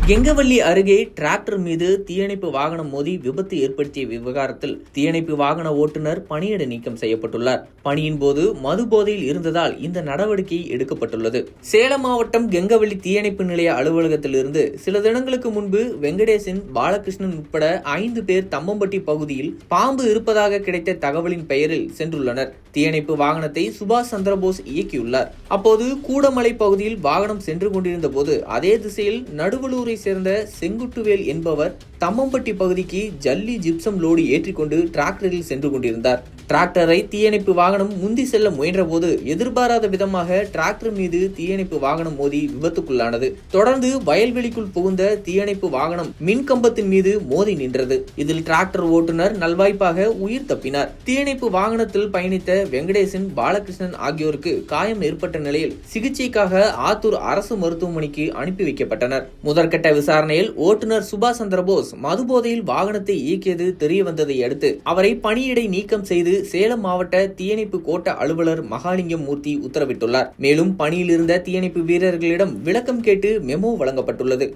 கெங்கவல்லி அருகே டிராக்டர் மீது தீயணைப்பு வாகனம் மோதி விபத்து ஏற்படுத்திய விவகாரத்தில் தீயணைப்பு வாகன ஓட்டுநர் பணியிட நீக்கம் செய்யப்பட்டுள்ளார். பணியின் போது மது போதையில் இருந்ததால் இந்த நடவடிக்கை எடுக்கப்பட்டுள்ளது. சேலம் மாவட்டம் கெங்கவல்லி தீயணைப்பு நிலைய அலுவலகத்திலிருந்து சில தினங்களுக்கு முன்பு வெங்கடேசன், பாலகிருஷ்ணன் உட்பட 5 பேர் தம்மம்பட்டி பகுதியில் பாம்பு இருப்பதாக கிடைத்த தகவலின் பெயரில் சென்றுள்ளனர். தீயணைப்பு வாகனத்தை சுபாஷ் சந்திரபோஸ் இயக்கியுள்ளார். அப்போது கூடமலை பகுதியில் வாகனம் சென்று கொண்டிருந்த போது அதே திசையில் நடுவலூரை சேர்ந்த செங்குட்டுவேல் என்பவர் தம்மம்பட்டி பகுதிக்கு ஜல்லி ஜிப்சம் லோடு ஏற்றிக்கொண்டு டிராக்டரில் சென்று கொண்டிருந்தார். டிராக்டரை தீயணைப்பு வாகனம் முந்தி செல்ல முயன்ற போது எதிர்பாராத விதமாக டிராக்டர் மீது தீயணைப்பு வாகனம் மோதி விபத்துக்குள்ளானது. தொடர்ந்து வயல்வெளிக்குள் புகுந்த தீயணைப்பு வாகனம் மின்கம்பத்தின் மீது மோதி நின்றது. இதில் டிராக்டர் ஓட்டுநர் நல்வாய்ப்பாக உயிர் தப்பினார். தீயணைப்பு வாகனத்தில் பயணித்த வெங்கடேசன், பாலகிருஷ்ணன் ஆகியோருக்கு காயம் ஏற்பட்ட நிலையில் சிகிச்சைக்காக ஆத்தூர் அரசு மருத்துவமனைக்கு அனுப்பி வைக்கப்பட்டனர். முதற்கட்ட விசாரணையில் ஓட்டுநர் சுபாஷ் சந்திரபோஸ் மதுபோதையில் வாகனத்தை இயக்கியது தெரிய வந்ததை அடுத்து அவரை பணியிடை நீக்கம் செய்து சேலம் மாவட்ட தீயணைப்பு கோட்ட அலுவலர் மகாலிங்கம் மூர்த்தி உத்தரவிட்டுள்ளார். மேலும் பணியில் இருந்த தீயணைப்பு வீரர்களிடம் விளக்கம் கேட்டு மெமோ வழங்கப்பட்டுள்ளது.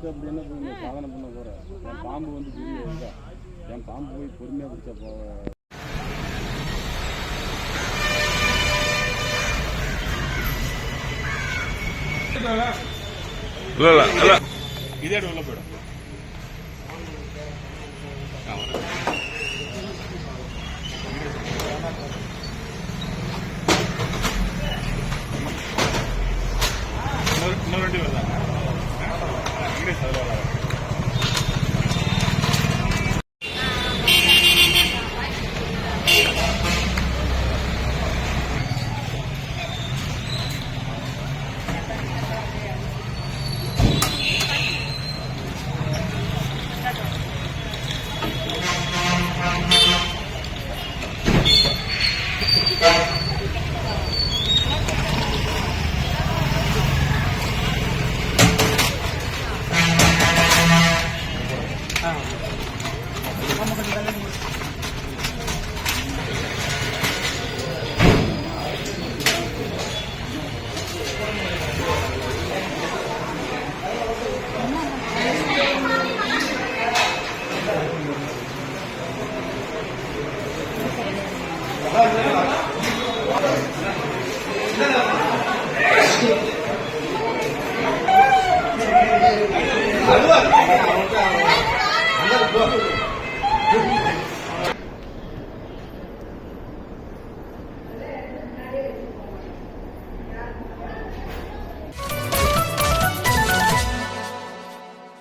அப்படின்னு சாதனை பண்ண போறேன். என் பாம்பு வந்து என் பாம்பு போய் பொறுமையா பிடிச்சா போவேன். இதே உள்ள போயிடும். இன்னொரு 2 பேர் தான்.